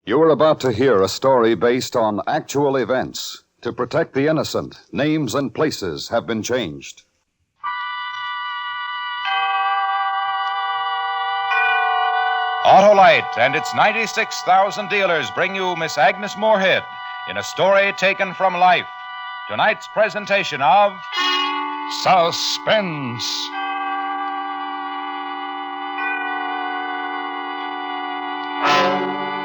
You are about to hear a story based on actual events. To protect the innocent, names and places have been changed. Autolite and its 96,000 dealers bring you Miss Agnes Moorehead in a story taken from life. Tonight's presentation of Suspense.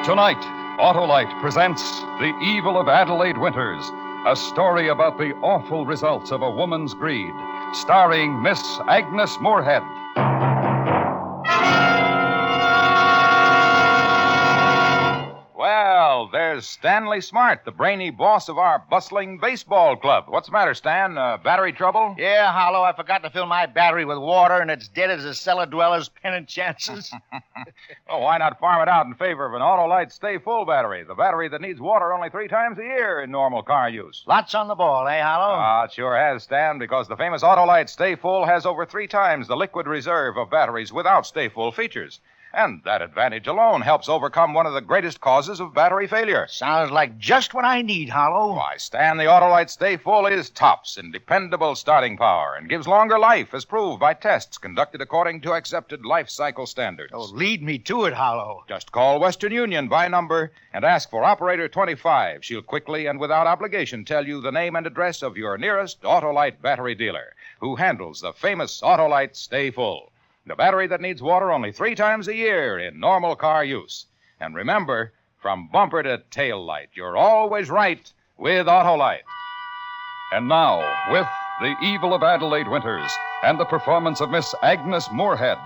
Tonight, Autolite presents The Evil of Adelaide Winters, a story about the awful results of a woman's greed, starring Miss Agnes Moorehead. Well, there's Stanley Smart, the brainy boss of our bustling baseball club. What's the matter, Stan? Battery trouble? Yeah, Hollow, I forgot to fill my battery with water, and it's dead as a cellar dweller's pennant chances. Well, why not farm it out in favor of an Autolite Stay Full battery, the battery that needs water only 3 times a year in normal car use? Lots on the ball, eh, Hollow? It sure has, Stan, because the famous Autolite Stay Full has over 3 times the liquid reserve of batteries without Stay Full features. And that advantage alone helps overcome one of the greatest causes of battery failure. Sounds like just what I need, Hollow. Why, Stan, the Autolite Stay Full is tops in dependable starting power and gives longer life, as proved by tests conducted according to accepted life cycle standards. Oh, lead me to it, Hollow. Just call Western Union by number and ask for Operator 25. She'll quickly and without obligation tell you the name and address of your nearest Autolite battery dealer, who handles the famous Autolite Stay Full, the battery that needs water only 3 times a year in normal car use. And remember, from bumper to tail light, you're always right with Autolite. And now, with The Evil of Adelaide Winters and the performance of Miss Agnes Moorehead,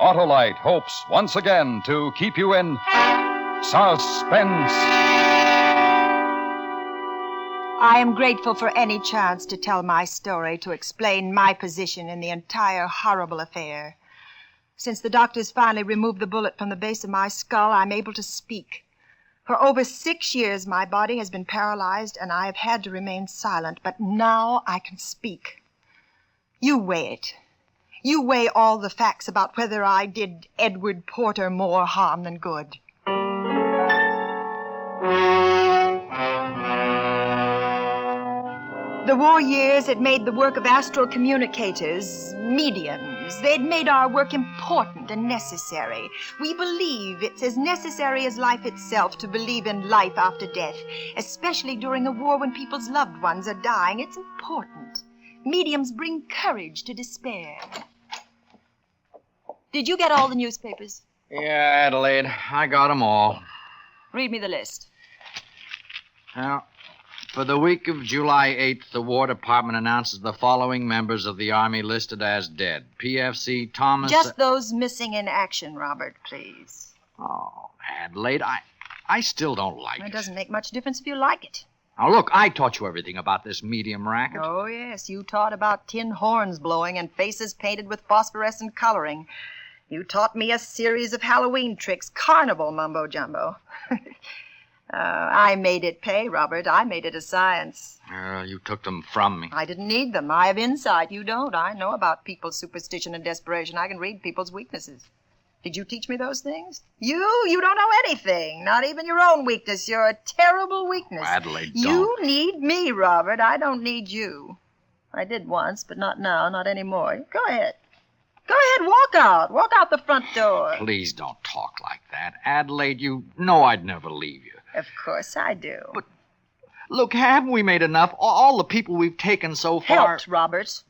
Autolite hopes once again to keep you in suspense. I am grateful for any chance to tell my story, to explain my position in the entire horrible affair. Since the doctors finally removed the bullet from the base of my skull, I'm able to speak. For over 6 years, my body has been paralyzed, and I have had to remain silent. But now I can speak. You weigh it. You weigh all the facts about whether I did Edward Porter more harm than good. The war years had made the work of astral communicators, mediums. They'd made our work important and necessary. We believe it's as necessary as life itself to believe in life after death, especially during a war when people's loved ones are dying. It's important. Mediums bring courage to despair. Did you get all the newspapers? Yeah, Adelaide, I got 'em all. Read me the list. Now, for the week of July 8th, the War Department announces the following members of the Army listed as dead. PFC Thomas... Just those missing in action, Robert, please. Oh, Adelaide, I still don't like it. It doesn't make much difference if you like it. Now, look, I taught you everything about this medium racket. Oh, yes, you taught about tin horns blowing and faces painted with phosphorescent coloring. You taught me a series of Halloween tricks, carnival mumbo-jumbo. I made it pay, Robert. I made it a science. You took them from me. I didn't need them. I have insight. You don't. I know about people's superstition and desperation. I can read people's weaknesses. Did you teach me those things? You don't know anything. Not even your own weakness. You're a terrible weakness. Oh, Adelaide, don't. You need me, Robert. I don't need you. I did once, but not now, not anymore. Go ahead. Go ahead, walk out. Walk out the front door. Please don't talk like that. Adelaide, you know I'd never leave you. Of course I do. But, look, haven't we made enough? All the people we've taken so far... Helped, Robert.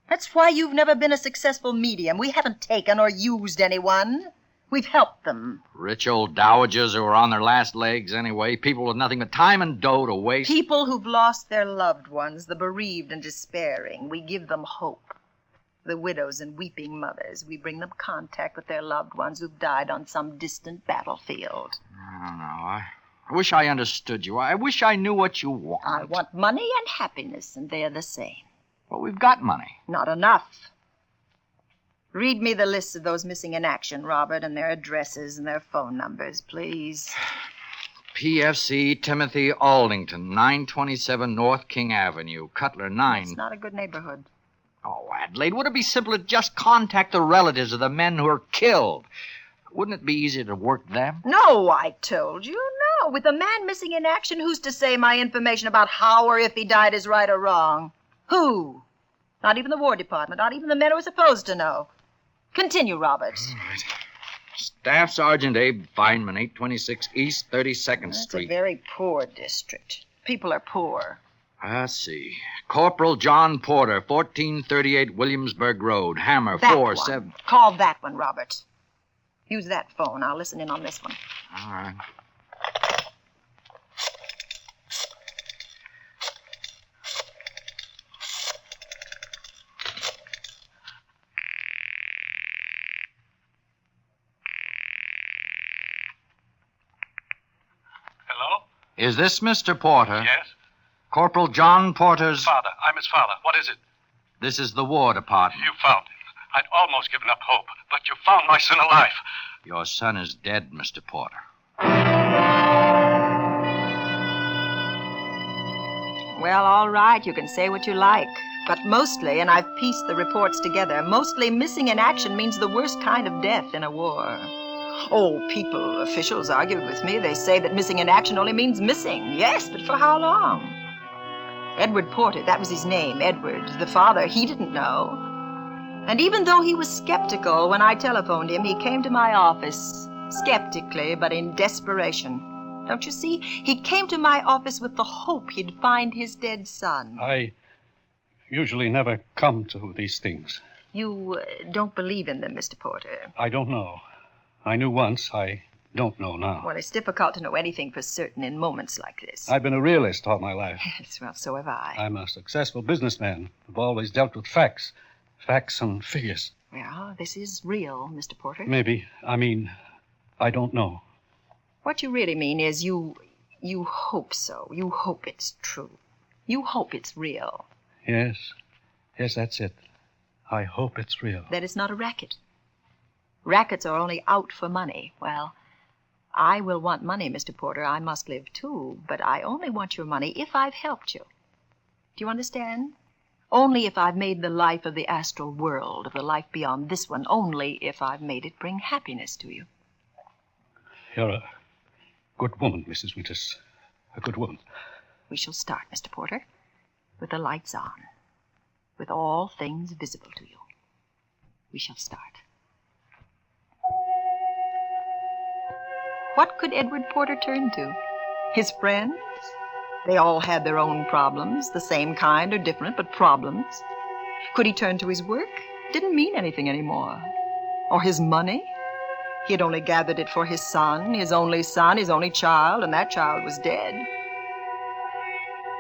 That's why you've never been a successful medium. We haven't taken or used anyone. We've helped them. Rich old dowagers who are on their last legs anyway. People with nothing but time and dough to waste. People who've lost their loved ones, the bereaved and despairing. We give them hope. The widows and weeping mothers. We bring them contact with their loved ones who've died on some distant battlefield. I don't know. I wish I understood you. I wish I knew what you want. I want money and happiness, and they're the same. Well, we've got money. Not enough. Read me the list of those missing in action, Robert, and their addresses and their phone numbers, please. PFC Timothy Aldington, 927 North King Avenue, Cutler 9. It's not a good neighborhood. Oh, Adelaide, would it be simpler to just contact the relatives of the men who were killed? Wouldn't it be easier to work them? No, I told you. No, with a man missing in action, who's to say my information about how or if he died is right or wrong? Who? Not even the War Department, not even the men who are supposed to know. Continue, Robert. All right. Staff Sergeant Abe Feynman, 826 East 32nd That's Street. a very poor district. People are poor. I see. Corporal John Porter, 1438 Williamsburg Road, Hammer, That 47. one. Call that one, Robert. Use that phone. I'll listen in on this one. All right. Hello? Is this Mr. Porter? Yes? Corporal John Porter's... Father. I'm his father. What is it? This is the War Department. You found him. I'd almost given up hope, but you found my son alive. Your son is dead, Mr. Porter. Well, all right, you can say what you like. But mostly, and I've pieced the reports together, mostly missing in action means the worst kind of death in a war. Oh, people, officials argued with me. They say that missing in action only means missing. Yes, but for how long? Edward Porter, that was his name, Edward. The father, he didn't know. And even though he was skeptical when I telephoned him, he came to my office, skeptically, but in desperation. Don't you see? He came to my office with the hope he'd find his dead son. I usually never come to these things. You don't believe in them, Mr. Porter. I don't know. I knew once. I don't know now. Well, it's difficult to know anything for certain in moments like this. I've been a realist all my life. Yes, well, so have I. I'm a successful businessman. I've always dealt with facts. Facts and figures. Well, this is real, Mr. Porter. Maybe. I don't know. What you really mean is you hope so. You hope it's true. You hope it's real. Yes. Yes, that's it. I hope it's real. That it's not a racket. Rackets are only out for money. Well, I will want money, Mr. Porter. I must live, too. But I only want your money if I've helped you. Do you understand? Only if I've made the life of the astral world, of the life beyond this one, only if I've made it bring happiness to you. You're a good woman, Mrs. Winters. A good woman. We shall start, Mr. Porter, with the lights on, with all things visible to you. We shall start. What could Edward Porter turn to? His friends? They all had their own problems, the same kind or different, but problems. Could he turn to his work? Didn't mean anything anymore. Or his money? He had only gathered it for his son, his only child, and that child was dead.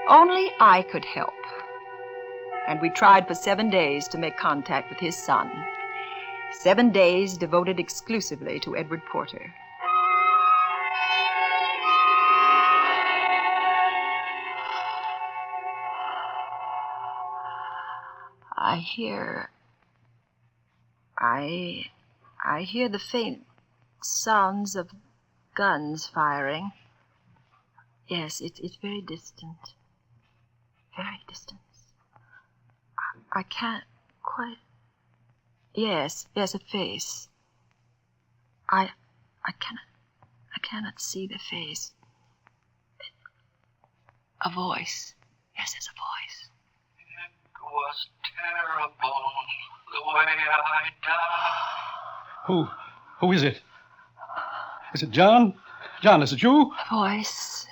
Only I could help. And we tried for 7 days to make contact with his son. 7 days devoted exclusively to Edward Porter. I hear the faint sounds of guns firing. Yes, it's very distant. Very distant. I can't quite... Yes, a face. I cannot see the face. A voice. Yes, there's a voice. It was terrible the way I died. Who is it? Is it John? John, is it you? A voice.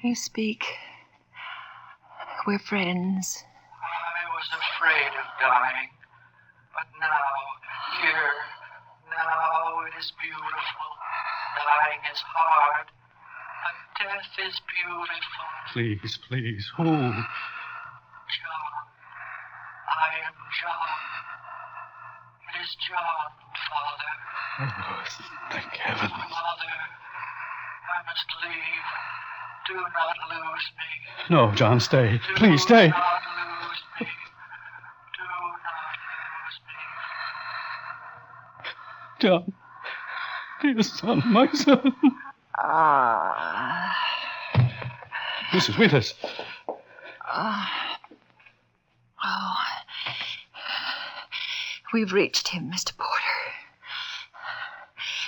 You speak. We're friends. I was afraid of dying, but now it is beautiful. Dying is hard, but death is beautiful. Please, who? John. I am John. It is John, Father. Oh, thank heaven. Mother, I must leave. Do not lose me. No, John, stay. Please, stay. Do not lose me. Do not lose me. John. Dear son, my son. Mrs. Winters. We've reached him, Mr. Porter.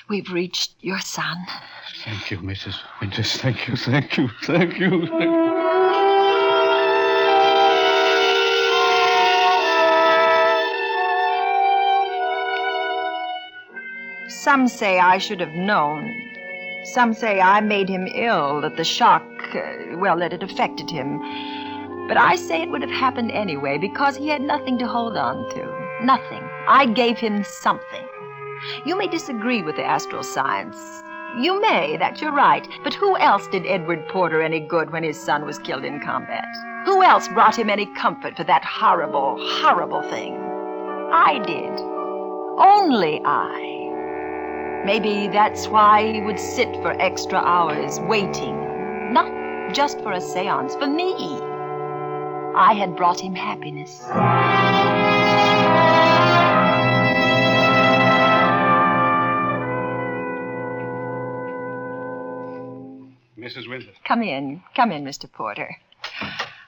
We've reached your son. Thank you, Mrs. Winters. Thank you, thank you, thank you. Some say I should have known. Some say I made him ill, that the shock, that it affected him. But I say it would have happened anyway because he had nothing to hold on to. Nothing. I gave him something. You may disagree with the astral science. You may, that you're right. But who else did Edward Porter any good when his son was killed in combat? Who else brought him any comfort for that horrible, horrible thing? I did. Only I. Maybe that's why he would sit for extra hours waiting. Not just for a seance, for me. I had brought him happiness. Mrs. Winters. Come in, Mr. Porter.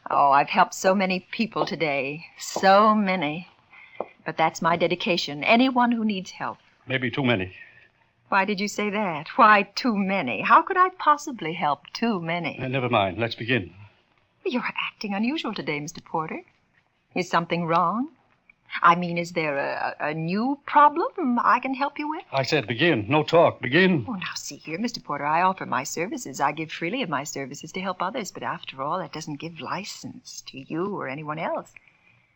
Oh, I've helped so many people today. So many. But that's my dedication. Anyone who needs help. Maybe too many. Why did you say that? Why too many? How could I possibly help too many? Never mind. Let's begin. You're acting unusual today, Mr. Porter. Is something wrong? I mean, is there a new problem I can help you with? I said begin. No talk. Begin. Oh, now, see here, Mr. Porter, I offer my services. I give freely of my services to help others, but after all, that doesn't give license to you or anyone else.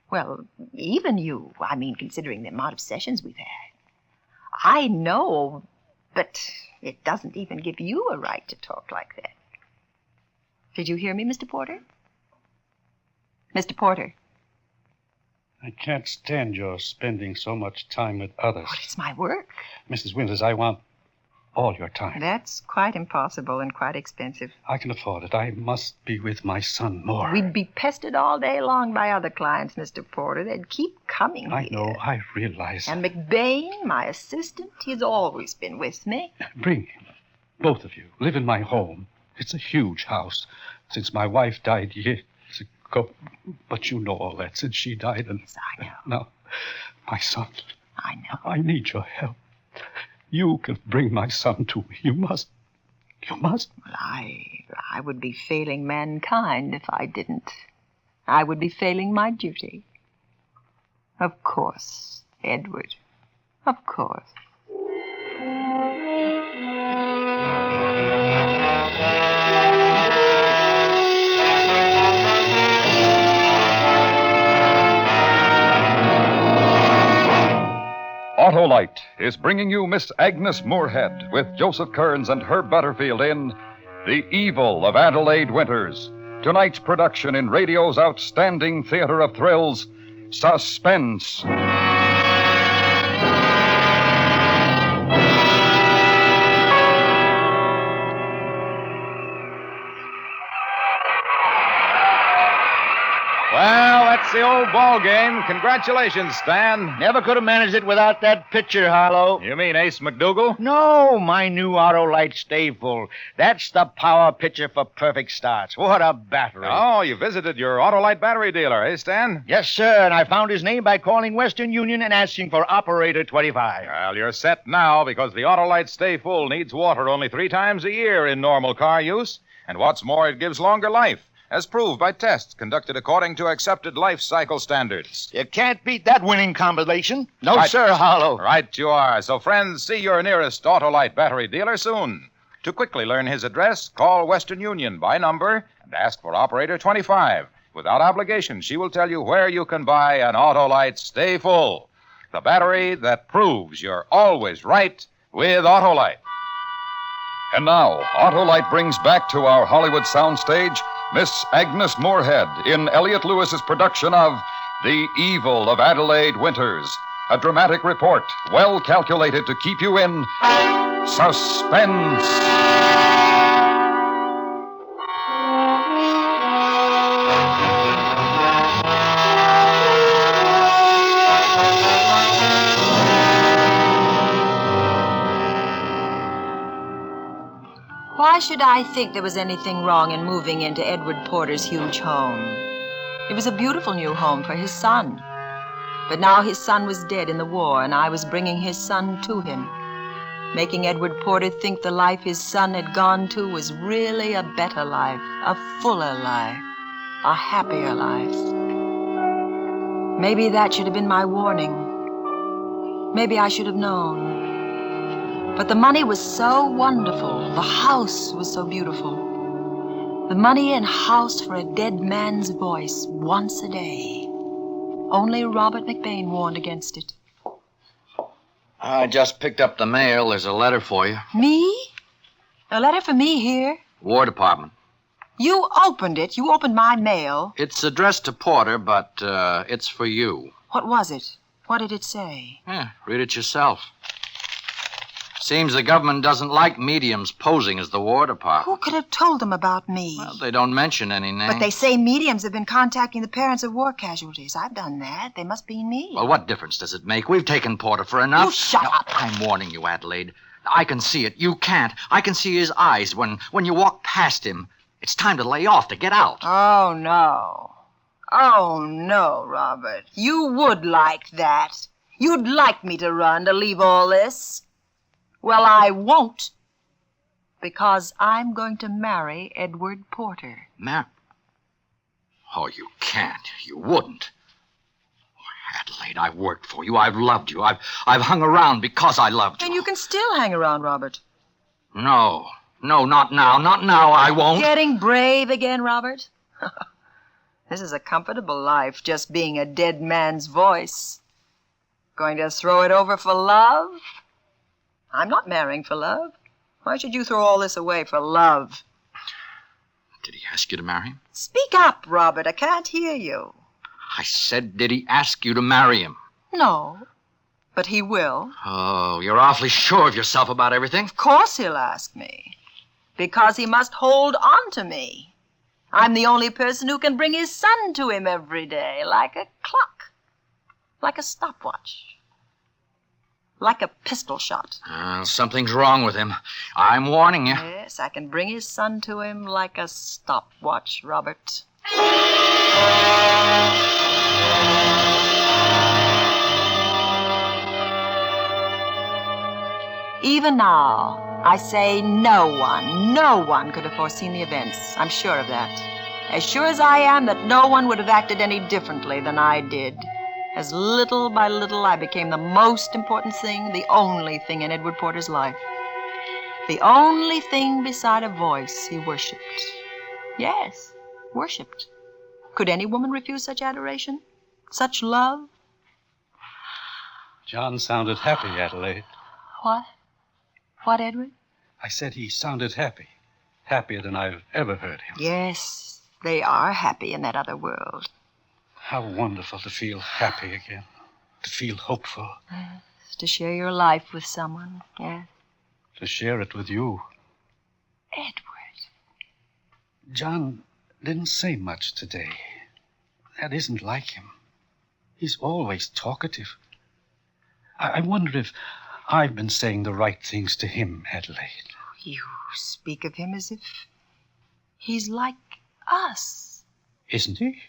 Well, even you. I mean, considering the amount of sessions we've had. I know, but it doesn't even give you a right to talk like that. Did you hear me, Mr. Porter? Mr. Porter. I can't stand your spending so much time with others. Well, it's my work. Mrs. Winters, I want all your time. That's quite impossible and quite expensive. I can afford it. I must be with my son more. We'd be pestered all day long by other clients, Mr. Porter. They'd keep coming I here. know. I realize. And McBain, my assistant, he's always been with me. Bring him. Both of you. Live in my home. It's a huge house. Since my wife died years ago. But you know all that since she died. And yes, I know. Now, my son. I know. I need your help. You can bring my son to me. You must. You must. Well, I would be failing mankind if I didn't. I would be failing my duty. Of course, Edward. Of course. Autolite is bringing you Miss Agnes Moorehead with Joseph Kearns and Herb Butterfield in The Evil of Adelaide Winters. Tonight's production in radio's outstanding theater of thrills, Suspense. Well, that's the old ball game. Congratulations, Stan. Never could have managed it without that pitcher, Harlow. You mean Ace McDougal? No, my new Autolite Stay Full. That's the power pitcher for perfect starts. What a battery. Oh, you visited your Autolite battery dealer, eh, Stan? Yes, sir, and I found his name by calling Western Union and asking for operator 25. Well, you're set now because the Autolite Stay Full needs water only 3 times a year in normal car use. And what's more, it gives longer life, as proved by tests conducted according to accepted life cycle standards. You can't beat that winning combination. No, Right. sir, Harlow. Right you are. So, friends, see your nearest Autolite battery dealer soon. To quickly learn his address, call Western Union by number and ask for operator 25. Without obligation, she will tell you where you can buy an Autolite Stay Full, the battery that proves you're always right with Autolite. And now, Autolite brings back to our Hollywood soundstage Miss Agnes Moorehead in Elliot Lewis's production of The Evil of Adelaide Winters, a dramatic report well calculated to keep you in suspense. Why should I think there was anything wrong in moving into Edward Porter's huge home? It was a beautiful new home for his son. But now his son was dead in the war, and I was bringing his son to him. making Edward Porter think the life his son had gone to was really a better life, a fuller life, a happier life. Maybe that should have been my warning. Maybe I should have known. But the money was so wonderful. The house was so beautiful. The money and house for a dead man's voice once a day. Only Robert McBain warned against it. I just picked up the mail. There's a letter for you. Me? A letter for me here? War Department. You opened it. You opened my mail. It's addressed to Porter, but it's for you. What was it? What did it say? Yeah, read it yourself. Seems the government doesn't like mediums posing as the War Department. Who could have told them about me? Well, they don't mention any names. But they say mediums have been contacting the parents of war casualties. I've done that. They must be me. Well, what difference does it make? We've taken Porter for enough. You shut up. I'm warning you, Adelaide. I can see it. You can't. I can see his eyes when you walk past him. It's time to lay off, to get out. Oh, no. Oh, no, Robert. You would like that. You'd like me to run, to leave all this. Well, I won't. Because I'm going to marry Edward Porter. Oh, you can't. You wouldn't. Oh, Adelaide, I've worked for you. I've loved you. I've hung around because I loved you. And you can still hang around, Robert. No, not now. Not now. I won't. Getting brave again, Robert? This is a comfortable life, just being a dead man's voice. Going to throw it over for love? I'm not marrying for love. Why should you throw all this away for love? Did he ask you to marry him? Speak up, Robert. I can't hear you. I said, did he ask you to marry him? No, but he will. Oh, you're awfully sure of yourself about everything. Of course he'll ask me. Because he must hold on to me. I'm the only person who can bring his son to him every day, like a clock, like a stopwatch. Like a pistol shot. Something's wrong with him. I'm warning you. Yes, I can bring his son to him like a stopwatch, Robert. Even now, I say no one could have foreseen the events. I'm sure of that. As sure as I am that no one would have acted any differently than I did. As little by little, I became the most important thing, the only thing in Edward Porter's life. The only thing beside a voice he worshipped. Yes, worshipped. Could any woman refuse such adoration? Such love? John sounded happy, Adelaide. What? What, Edward? I said he sounded happy. Happier than I've ever heard him. Yes, they are happy in that other world. How wonderful to feel happy again. To feel hopeful. Yes, to share your life with someone, yes. To share it with you. Edward. John didn't say much today. That isn't like him. He's always talkative. I wonder if I've been saying the right things to him, Adelaide. You speak of him as if he's like us. Isn't he?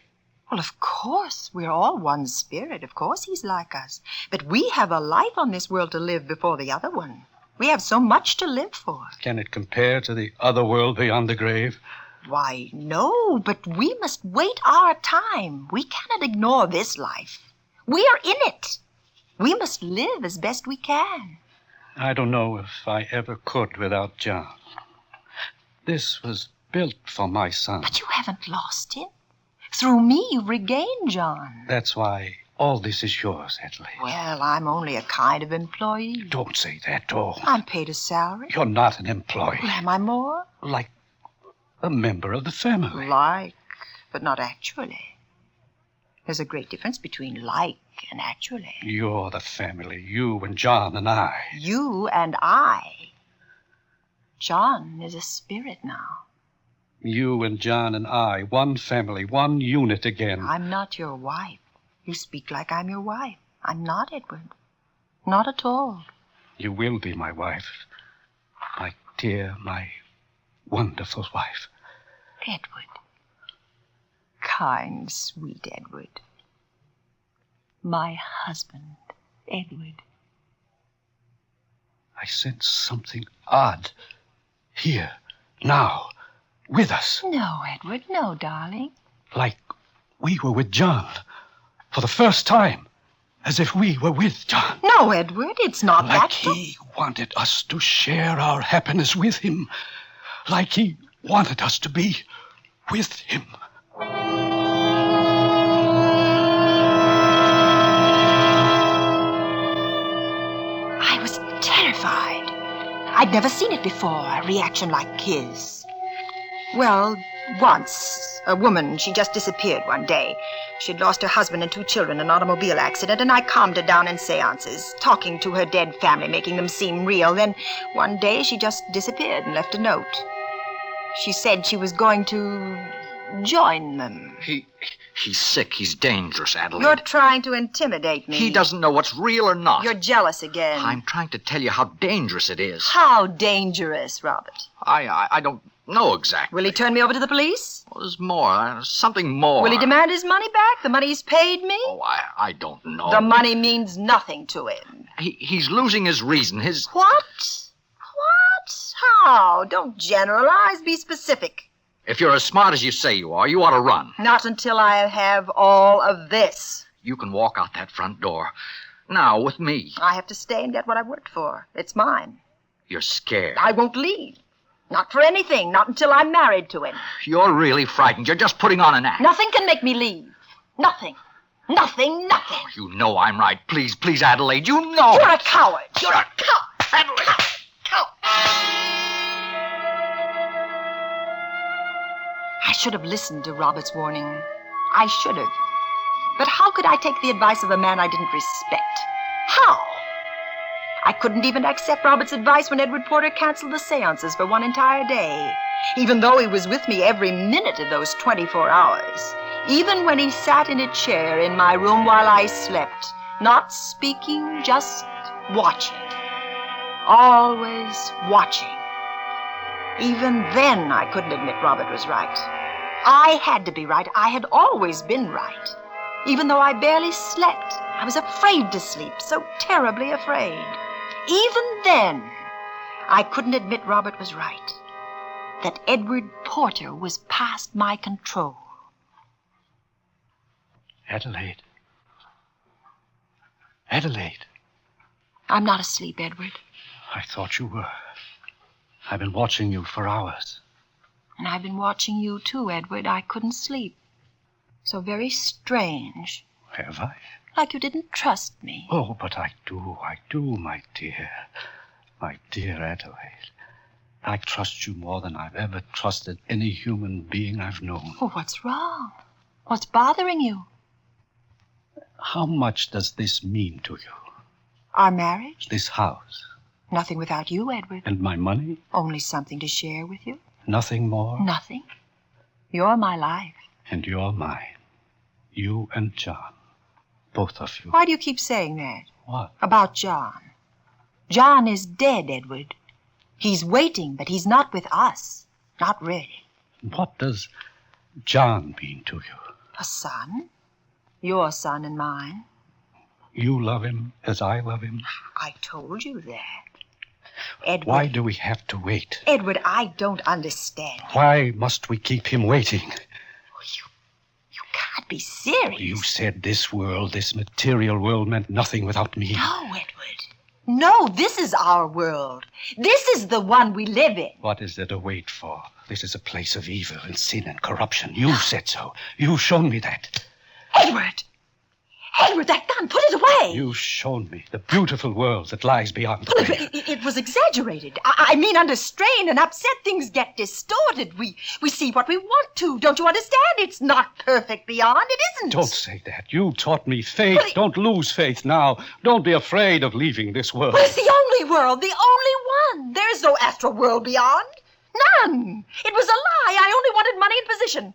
Well, of course. We're all one spirit. Of course he's like us. But we have a life on this world to live before the other one. We have so much to live for. Can it compare to the other world beyond the grave? Why, no, but we must wait our time. We cannot ignore this life. We are in it. We must live as best we can. I don't know if I ever could without John. This was built for my son. But you haven't lost him. Through me, you've regained John. That's why all this is yours, Adelaide. Well, I'm only a kind of employee. Don't say that, oh. I'm paid a salary. You're not an employee. Well, am I more? Like a member of the family. Like, but not actually. There's a great difference between like and actually. You're the family. You and John and I. You and I. John is a spirit now. You and John and I, one family, one unit again. I'm not your wife. You speak like I'm your wife. I'm not, Edward. Not at all. You will be my wife. My dear, my wonderful wife. Edward. Kind, sweet Edward. My husband, Edward. I sense something odd. Here, now, with us. No, Edward, no, darling. Like we were with John. For the first time. As if we were with John. No, Edward, it's not like that. He wanted us to share our happiness with him. Like he wanted us to be with him. I was terrified. I'd never seen it before, a reaction like his. Well, once, a woman, she just disappeared one day. She'd lost her husband and 2 children in an automobile accident, and I calmed her down in seances, talking to her dead family, making them seem real. Then one day she just disappeared and left a note. She said she was going to join them. He's sick. He's dangerous, Adelaide. You're trying to intimidate me. He doesn't know what's real or not. You're jealous again. I'm trying to tell you how dangerous it is. How dangerous, Robert? I don't know exactly. Will he turn me over to the police? Well, there's more. Something more. Will he demand his money back? The money he's paid me? Oh, I don't know. The money means nothing to him. He's losing his reason. His... What? What? How? Don't generalize. Be specific. If you're as smart as you say you are, you ought to run. Not until I have all of this. You can walk out that front door. Now, with me. I have to stay and get what I worked for. It's mine. You're scared. I won't leave. Not for anything. Not until I'm married to him. You're really frightened. You're just putting on an act. Nothing can make me leave. Nothing. Nothing. Oh, you know I'm right. Please, please, Adelaide. You know. You're a coward. You're a coward. Adelaide. Coward. I should have listened to Robert's warning. I should have. But how could I take the advice of a man I didn't respect? How? I couldn't even accept Robert's advice when Edward Porter canceled the seances for one entire day, even though he was with me every minute of those 24 hours. Even when he sat in a chair in my room while I slept, not speaking, just watching. Always watching. Even then, I couldn't admit Robert was right. I had to be right. I had always been right. Even though I barely slept, I was afraid to sleep, so terribly afraid. Even then, I couldn't admit Robert was right. That Edward Porter was past my control. Adelaide. Adelaide. I'm not asleep, Edward. I thought you were. I've been watching you for hours. And I've been watching you too, Edward. I couldn't sleep. So very strange. Have I? Like you didn't trust me. Oh, but I do, my dear. My dear Adelaide. I trust you more than I've ever trusted any human being I've known. Oh, what's wrong? What's bothering you? How much does this mean to you? Our marriage? This house? Nothing without you, Edward. And my money? Only something to share with you. Nothing more? Nothing. You're my life. And you're mine. You and John. Both of you. Why do you keep saying that? What? About John. John is dead, Edward. He's waiting, but he's not with us. Not really. What does John mean to you? A son? Your son and mine. You love him as I love him? I told you that. Edward. Why do we have to wait? Edward, I don't understand. Why must we keep him waiting? You can't be serious. You said this world, this material world, meant nothing without me. No, Edward. No, this is our world. This is the one we live in. What is there to wait for? This is a place of evil and sin and corruption. You said so. You've shown me that. Edward! Edward, that gun, put it away! You've shown me the beautiful world that lies beyond the veil. It was exaggerated. I mean, under strain and upset, things get distorted. We see what we want to. Don't you understand? It's not perfect beyond. It isn't. Don't say that. You taught me faith. Don't lose faith now. Don't be afraid of leaving this world. Well, it's the only world, the only one. There's no astral world beyond. None. It was a lie. I only wanted money and position.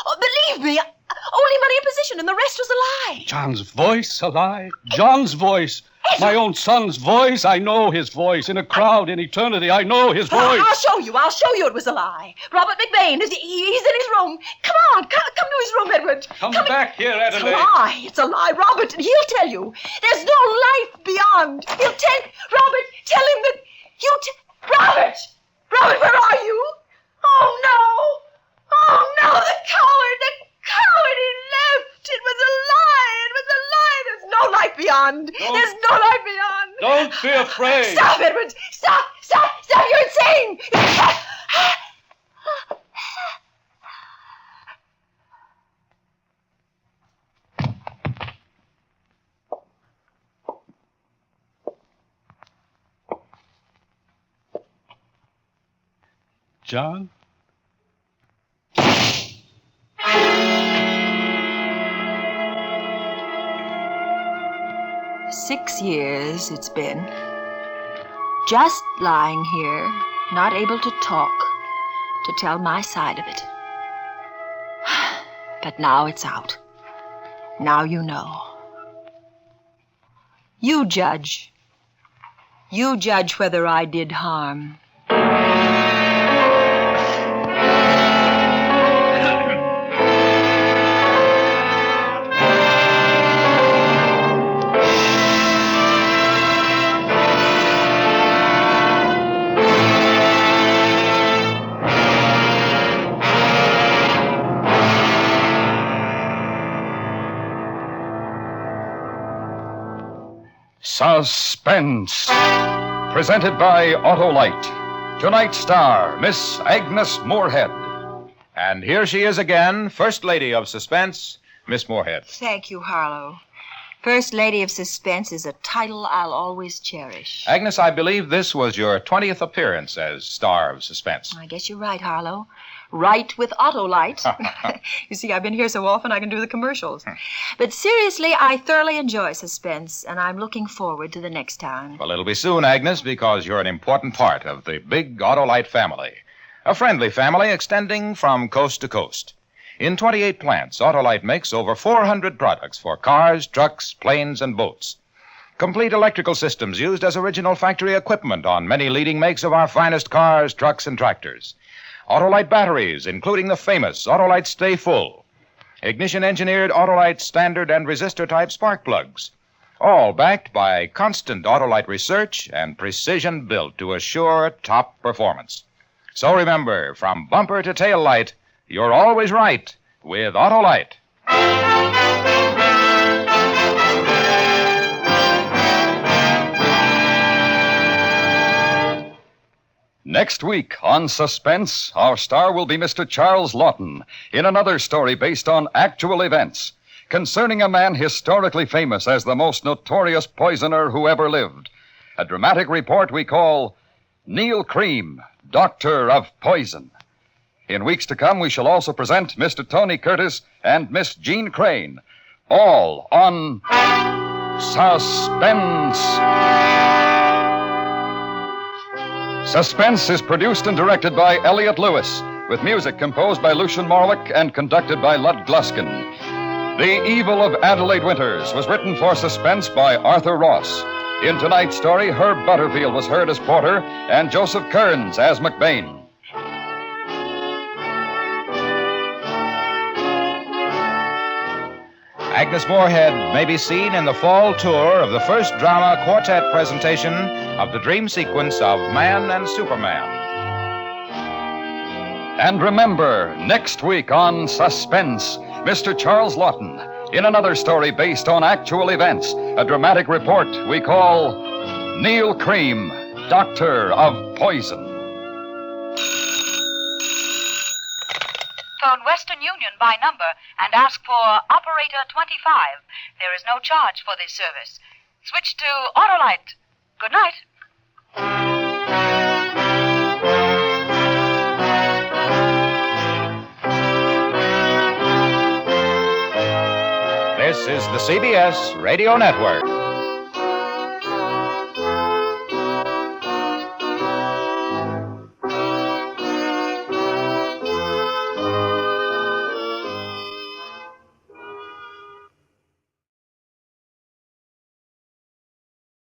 Oh, believe me, only money and position, and the rest was a lie. John's voice, a lie? John's voice. My own son's voice. I know his voice. In a crowd in eternity, I know his voice. I'll show you it was a lie. Robert McBain, he's in his room. Come on, come to his room, Edward. Come back here, Adelaide. It's a lie, Robert, and he'll tell you. There's no life beyond. Robert, tell him that Robert! Robert, where are you? Oh, no! Oh, no, the coward! The coward! He left! It was a lie! It was a lie! There's no life beyond! There's no life beyond! Don't be afraid! Stop, Edwards! Stop! Stop! Stop! You're insane! John? 6 years it's been. Just lying here, not able to talk, to tell my side of it. But now it's out. Now you know. You judge. You judge whether I did harm. Suspense, presented by Autolite. Tonight's star, Miss Agnes Moorehead. And here she is again, First Lady of Suspense, Miss Moorehead. Thank you, Harlow. First Lady of Suspense is a title I'll always cherish. Agnes, I believe this was your 20th appearance as star of Suspense. I guess you're right, Harlow. Right with Autolite. You see, I've been here so often I can do the commercials. But seriously, I thoroughly enjoy Suspense, and I'm looking forward to the next time. Well, it'll be soon, Agnes, because you're an important part of the big Autolite family. A friendly family extending from coast to coast. In 28 plants, Autolite makes over 400 products for cars, trucks, planes, and boats. Complete electrical systems used as original factory equipment on many leading makes of our finest cars, trucks, and tractors. Autolite batteries, including the famous Autolite Stay Full. Ignition-engineered Autolite standard and resistor-type spark plugs. All backed by constant Autolite research and precision built to assure top performance. So remember, from bumper to tail light, you're always right with Autolite. Next week on Suspense, our star will be Mr. Charles Lawton in another story based on actual events concerning a man historically famous as the most notorious poisoner who ever lived. A dramatic report we call Neil Cream, Doctor of Poison. In weeks to come, we shall also present Mr. Tony Curtis and Miss Jean Crane, all on Suspense. Suspense is produced and directed by Elliot Lewis, with music composed by Lucian Morwick and conducted by Lud Gluskin. The Evil of Adelaide Winters was written for Suspense by Arthur Ross. In tonight's story, Herb Butterfield was heard as Porter and Joseph Kearns as McBain. Agnes Moorehead may be seen in the fall tour of the first drama quartet presentation of the dream sequence of Man and Superman. And remember, next week on Suspense, Mr. Charles Lawton in another story based on actual events, a dramatic report we call Neil Cream, Doctor of Poison. Phone Western Union by number and ask for Operator 25. There is no charge for this service. Switch to Autolite. Good night. This is the CBS Radio Network.